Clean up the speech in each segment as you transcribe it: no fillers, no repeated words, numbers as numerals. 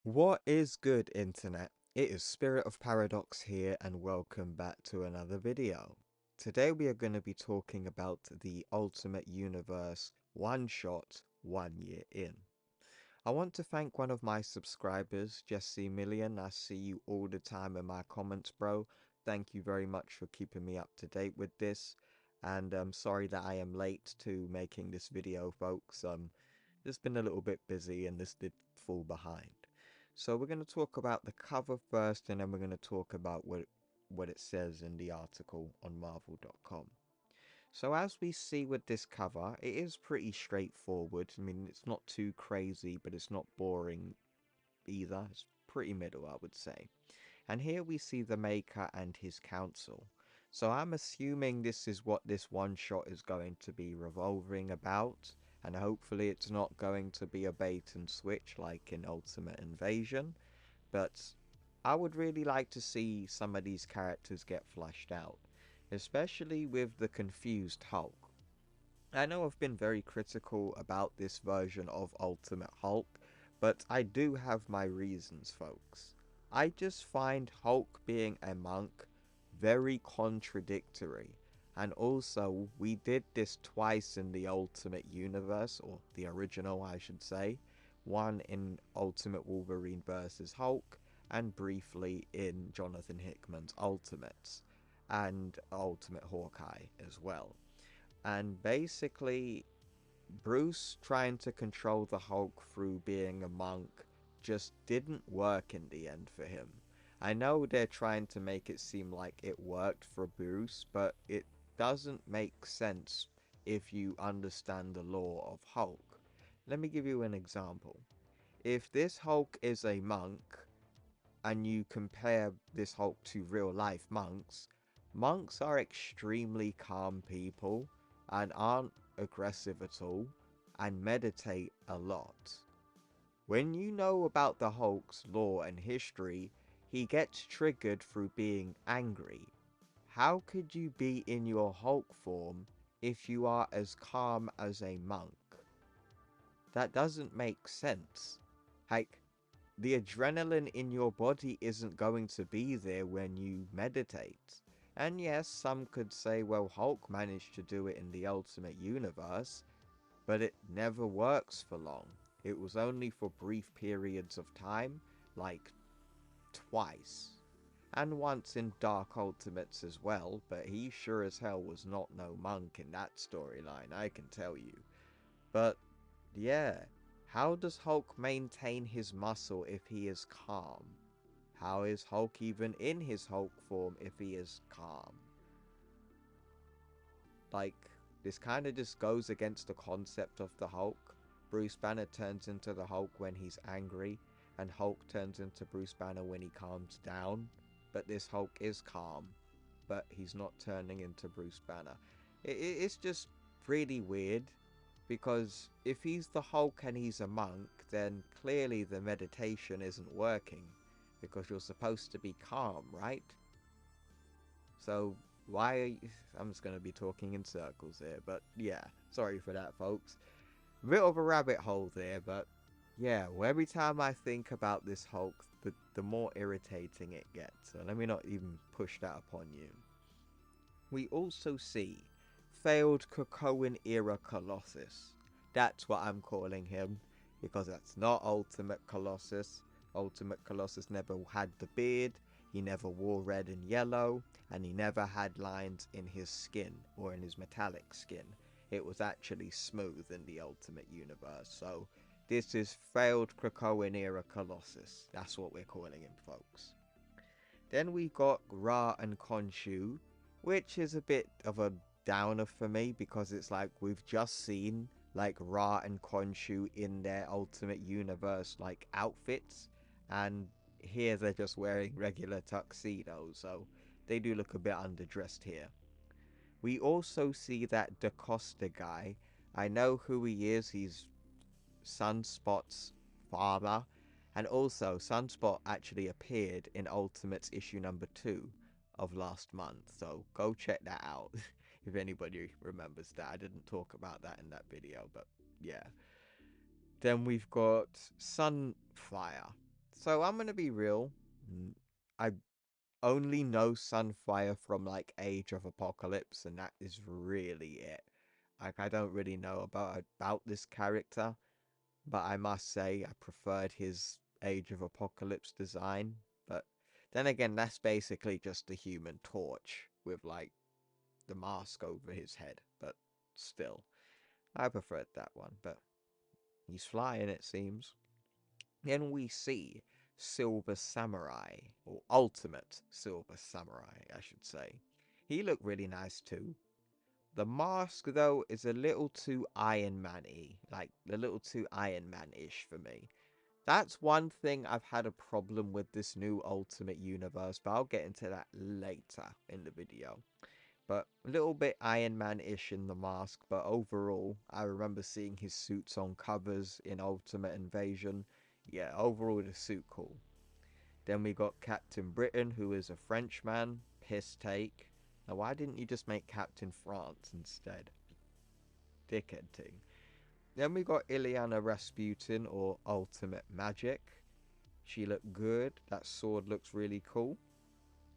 What is good, internet? It is Spirit of Paradox here, and welcome back to another video. Today we are going to be talking about the Ultimate Universe one-shot 1 year in. I want to thank one of my subscribers, Jesse Million. I see you all the time in my comments, bro. Thank you very much for keeping me up to date with this. And I'm sorry that I am late to making this video, folks. Just been a little bit busy and this did fall behind. So we're going to talk about the cover first, and then we're going to talk about what it says in the article on Marvel.com. So as we see with this cover, it is pretty straightforward. I mean, it's not too crazy, but it's not boring either. It's pretty middle, I would say. And here we see the Maker and his council. So I'm assuming this is what this one shot is going to be revolving about. And hopefully it's not going to be a bait and switch like in Ultimate Invasion. But I would really like to see some of these characters get flushed out. Especially with the confused Hulk. I know I've been very critical about this version of Ultimate Hulk, but I do have my reasons, folks. I just find Hulk being a monk very contradictory. And also, we did this twice in the Ultimate Universe, or the original, I should say. One in Ultimate Wolverine vs. Hulk, and briefly in Jonathan Hickman's Ultimates, and Ultimate Hawkeye as well. And basically, Bruce trying to control the Hulk through being a monk just didn't work in the end for him. I know they're trying to make it seem like it worked for Bruce, but it doesn't make sense if you understand the lore of Hulk. Let me give you an example. If this Hulk is a monk, and you compare this Hulk to real life monks, monks are extremely calm people and aren't aggressive at all and meditate a lot. When you know about the Hulk's lore and history, he gets triggered through being angry. How could you be in your Hulk form if you are as calm as a monk? That doesn't make sense. Like, the adrenaline in your body isn't going to be there when you meditate. And yes, some could say, well, Hulk managed to do it in the Ultimate Universe, but it never works for long. It was only for brief periods of time, like twice. And once in Dark Ultimates as well, but he sure as hell was not no monk in that storyline, I can tell you. But yeah, how does Hulk maintain his muscle if he is calm? How is Hulk even in his Hulk form if he is calm? Like, this kind of just goes against the concept of the Hulk. Bruce Banner turns into the Hulk when he's angry, and Hulk turns into Bruce Banner when he calms down. But this Hulk is calm, but he's not turning into Bruce Banner. It's just really weird. Because if he's the Hulk and he's a monk, then clearly the meditation isn't working. Because you're supposed to be calm, right? So, why are you... I'm just going to be talking in circles here, but yeah. Sorry for that, folks. Bit of a rabbit hole there, but yeah. Well, every time I think about this Hulk, the more irritating it gets. So let me not even push that upon you. We also see failed Krakoan era Colossus. That's what I'm calling him, because that's not Ultimate Colossus. Ultimate Colossus never had the beard, he never wore red and yellow, and he never had lines in his skin, or in his metallic skin. It was actually smooth in the Ultimate Universe, so this is failed Krakoan era Colossus. That's what we're calling him, folks. Then we got Ra and Khonshu, which is a bit of a downer for me, because it's like we've just seen like Ra and Khonshu in their Ultimate Universe like outfits, and here they're just wearing regular tuxedos, so they do look a bit underdressed here. We also see that DaCosta guy. I know who he is. He's Sunspot's father. And also, Sunspot actually appeared in Ultimates issue number 2 of last month. So go check that out if anybody remembers that. I didn't talk about that in that video, but yeah. Then we've got Sunfire. So I'm gonna be real. I only know Sunfire from like Age of Apocalypse, and that is really it. Like I don't really know about this character, but I must say I preferred his Age of Apocalypse design. But then again, that's basically just a Human Torch with like the mask over his head. But still, I preferred that one. But he's flying, it seems. Then we see Silver Samurai, or Ultimate Silver Samurai, I should say. He looked really nice too. The mask, though, is a little too Iron Man-y, like a little too Iron Man-ish for me. That's one thing I've had a problem with this new Ultimate Universe, but I'll get into that later in the video. But a little bit Iron Man-ish in the mask, but overall, I remember seeing his suits on covers in Ultimate Invasion. Yeah, overall the suit cool. Then we got Captain Britain, who is a Frenchman. Piss take. Now, why didn't you just make Captain France instead? Dickhead thing. Then we got Ileana Rasputin, or Ultimate Magic. She looked good. That sword looks really cool.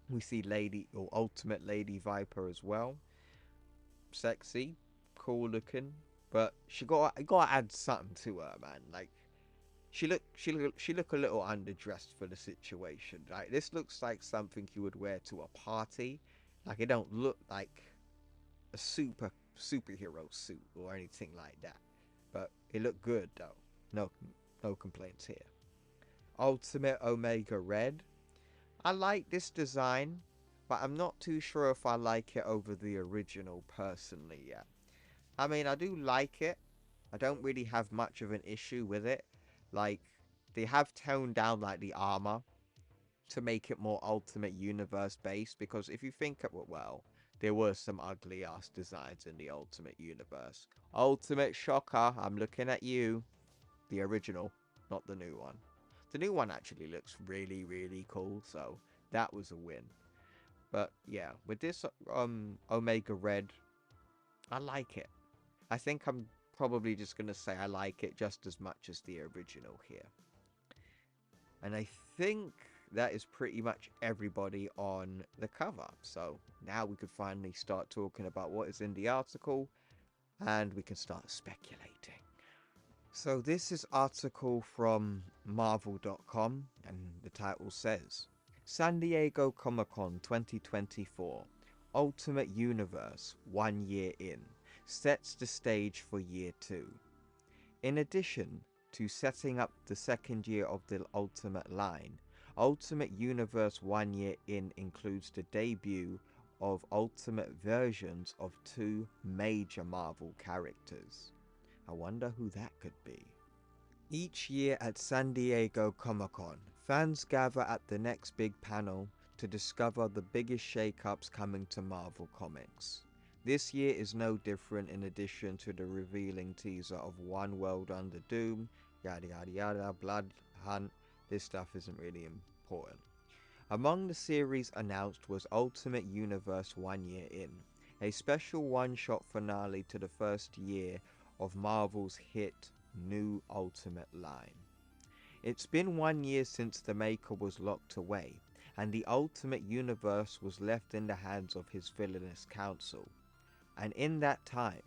We see Lady, or Ultimate Lady Viper as well. Sexy, cool looking, but gotta add something to her, man. Like she look a little underdressed for the situation. Like this looks like something you would wear to a party. Like it don't look like a superhero suit or anything like that. But it looked good though. No complaints here. Ultimate Omega Red. I like this design, but I'm not too sure if I like it over the original personally yet. I mean, I do like it. I don't really have much of an issue with it. Like, they have toned down, like, the armor to make it more Ultimate Universe based, because if you think of it well, there were some ugly ass designs in the Ultimate Universe. Ultimate Shocker, I'm looking at you. The original, not the new one. The new one actually looks really, really cool, so that was a win. But yeah, with this Omega Red, I like it. I think I'm probably just going to say I like it just as much as the original here. And I think that is pretty much everybody on the cover. So now we could finally start talking about what is in the article, and we can start speculating. So this is article from Marvel.com, and the title says, San Diego Comic-Con 2024, Ultimate Universe 1 year in, sets the stage for year 2. In addition to setting up the second year of the Ultimate line, Ultimate Universe 1 year in includes the debut of Ultimate versions of 2 major Marvel characters. I wonder who that could be. Each year at San Diego Comic-Con, fans gather at the next big panel to discover the biggest shakeups coming to Marvel Comics. This year is no different. In addition to the revealing teaser of One World Under Doom, yada yada yada, Blood Hunt, this stuff isn't really important. Among the series announced was Ultimate Universe 1 year in, a special one-shot finale to the first year of Marvel's hit New Ultimate line. It's been 1 year since the Maker was locked away, and the Ultimate Universe was left in the hands of his villainous council. And in that time,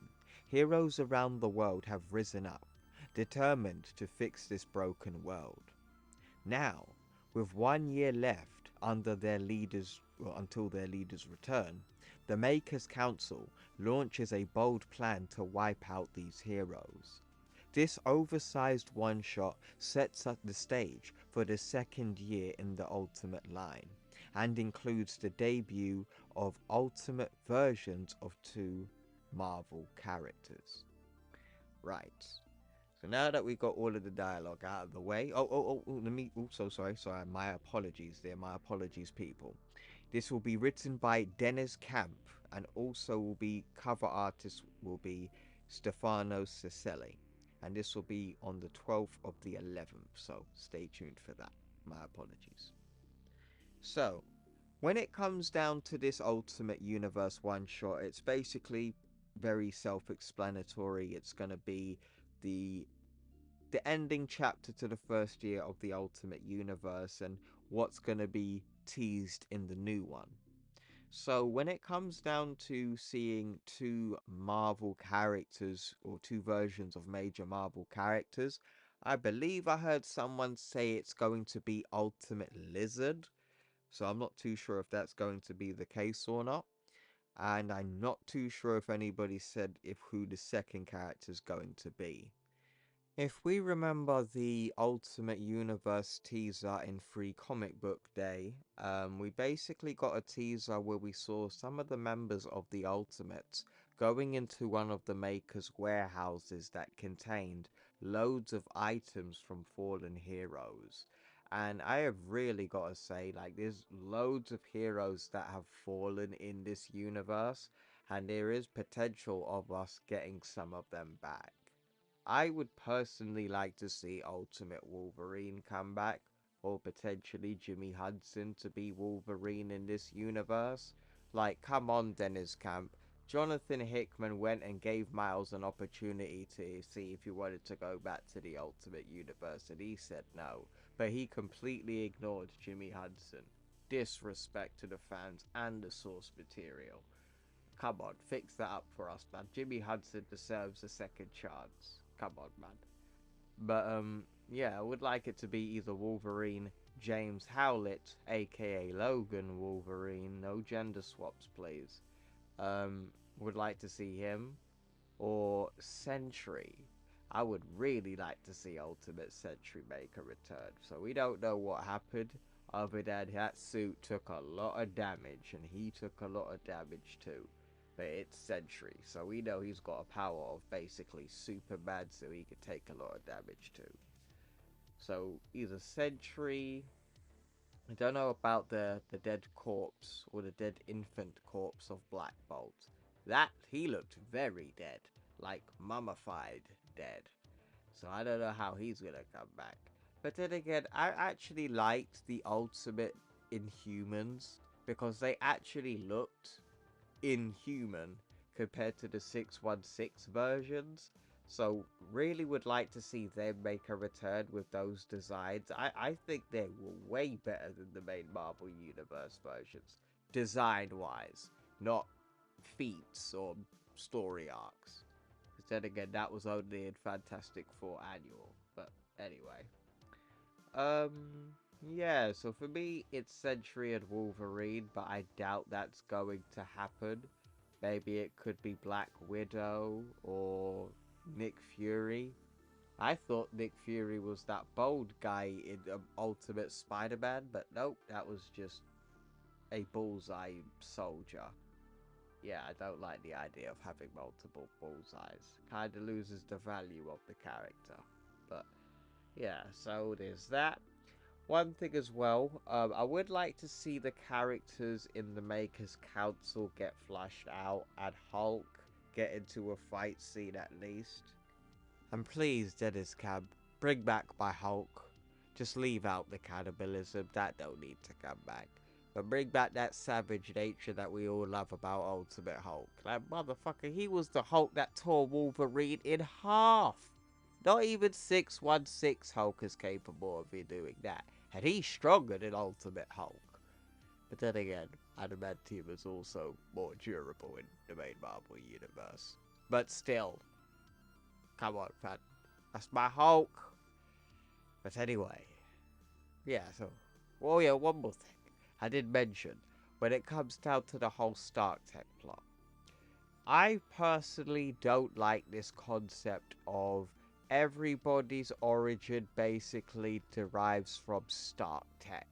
heroes around the world have risen up, determined to fix this broken world. Now, with 1 year left until their leaders return, the Maker's Council launches a bold plan to wipe out these heroes. This oversized one-shot sets up the stage for the second year in the Ultimate line, and includes the debut of Ultimate versions of 2 Marvel characters. Right. So now that we got all of the dialogue out of the way, let me, sorry, my apologies there, my apologies people. This will be written by Dennis Camp, and also will be, cover artist will be Stefano Cicelli. And this will be on the 12th of the 11th, so stay tuned for that. My apologies. So, when it comes down to this Ultimate Universe one-shot, it's basically very self-explanatory. It's going to be the the ending chapter to the first year of the Ultimate Universe and what's going to be teased in the new one. So when it comes down to seeing two Marvel characters or two versions of major Marvel characters, I believe I heard someone say it's going to be Ultimate Lizard. So I'm not too sure if that's going to be the case or not. And I'm not too sure if anybody said if who the second character is going to be. If we remember the Ultimate Universe teaser in Free Comic Book Day, we basically got a teaser where we saw some of the members of the Ultimates going into one of the Maker's warehouses that contained loads of items from fallen heroes. And I have really got to say, like, there's loads of heroes that have fallen in this universe, and there is potential of us getting some of them back. I would personally like to see Ultimate Wolverine come back, or potentially Jimmy Hudson to be Wolverine in this universe. Like, come on, Dennis Camp. Jonathan Hickman went and gave Miles an opportunity to see if he wanted to go back to the Ultimate Universe, and he said no. But he completely ignored Jimmy Hudson. Disrespect to the fans and the source material. Come on, fix that up for us, man. Jimmy Hudson deserves a second chance. Come on, man. But, yeah, I would like it to be either Wolverine James Howlett, aka Logan Wolverine. No gender swaps, please. Would like to see him. Or Sentry. I would really like to see Ultimate Sentry make a return. So we don't know what happened, other than that suit took a lot of damage, and he took a lot of damage too. But it's Sentry, so we know he's got a power of basically Superman, so he could take a lot of damage too. So either Sentry, I don't know about the dead corpse or the dead infant corpse of Black Bolt. That, he looked very dead, like mummified dead. So I don't know how he's gonna come back. But then again, I actually liked the Ultimate Inhumans because they actually looked inhuman compared to the 616 versions. So really would like to see them make a return with those designs. I think they were way better than the main Marvel Universe versions, design wise, not feats or story arcs. Because then again, that was only in Fantastic Four Annual. But anyway. Yeah, so for me, it's Sentry and Wolverine, but I doubt that's going to happen. Maybe it could be Black Widow or Nick Fury. I thought Nick Fury was that bold guy in Ultimate Spider-Man, but nope, that was just a bullseye soldier. Yeah, I don't like the idea of having multiple bullseyes. Kinda loses the value of the character. But yeah, so there's that. One thing as well, I would like to see the characters in the Makers Council get flushed out and Hulk get into a fight scene at least. And please, Dennis Cab, bring back my Hulk. Just leave out the cannibalism, that don't need to come back. But bring back that savage nature that we all love about Ultimate Hulk. That motherfucker, he was the Hulk that tore Wolverine in half. Not even 616 Hulk is capable of doing that. And he's stronger than Ultimate Hulk. But then again, Adamantium is also more durable in the main Marvel universe. But still, come on, fam. That's my Hulk. But anyway, yeah, so, oh yeah, one more thing. I did mention, when it comes down to the whole Stark Tech plot, I personally don't like this concept of everybody's origin basically derives from Stark Tech.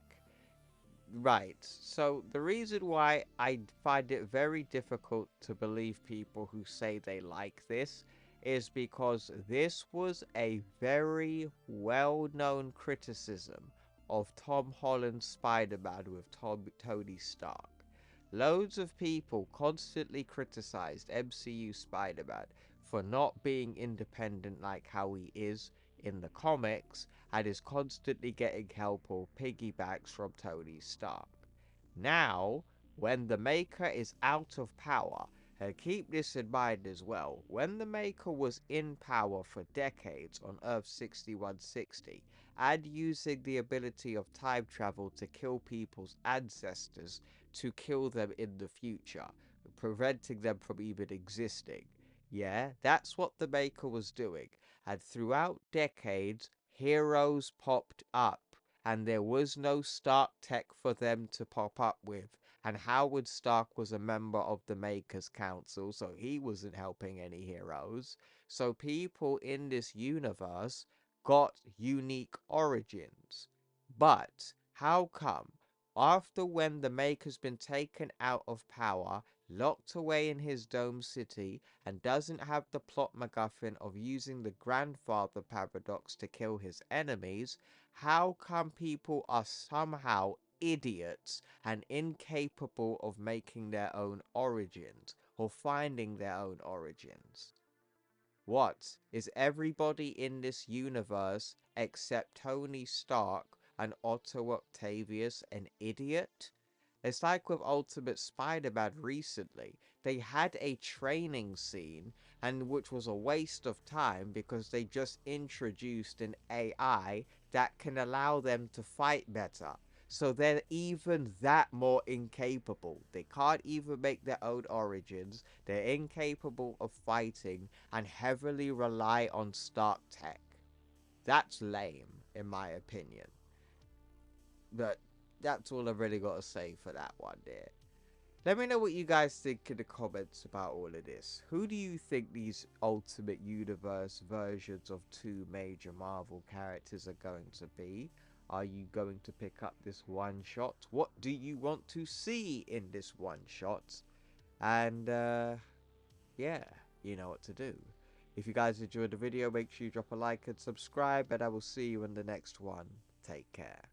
Right, so the reason why I find it very difficult to believe people who say they like this is because this was a very well-known criticism of Tom Holland's Spider-Man with Tony Stark. Loads of people constantly criticized MCU Spider-Man for not being independent like how he is in the comics and is constantly getting help or piggybacks from Tony Stark. Now, when the Maker is out of power And keep this in mind as well. When the Maker was in power for decades on Earth 6160 and using the ability of time travel to kill people's ancestors to kill them in the future, preventing them from even existing. Yeah, that's what the Maker was doing. And throughout decades, heroes popped up. And there was no Stark tech for them to pop up with. And Howard Stark was a member of the Makers Council, so he wasn't helping any heroes. So people in this universe got unique origins. But how come? After when the Maker's been taken out of power, locked away in his dome city, and doesn't have the plot MacGuffin of using the grandfather paradox to kill his enemies, how come people are somehow idiots and incapable of making their own origins or finding their own origins? What? Is everybody in this universe except Tony Stark and Otto Octavius an idiot? It's like with Ultimate Spider-Man recently. They had a training scene, and which was a waste of time because they just introduced an AI that can allow them to fight better. So they're even that more incapable. They can't even make their own origins. They're incapable of fighting and heavily rely on Stark tech. That's lame, in my opinion. But that's all I've really got to say for that one, dear. Let me know what you guys think in the comments about all of this. Who do you think these Ultimate Universe versions of two major Marvel characters are going to be? Are you going to pick up this one shot? What do you want to see in this one shot? And yeah, you know what to do. If you guys enjoyed the video, make sure you drop a like and subscribe, and I will see you in the next one. Take care.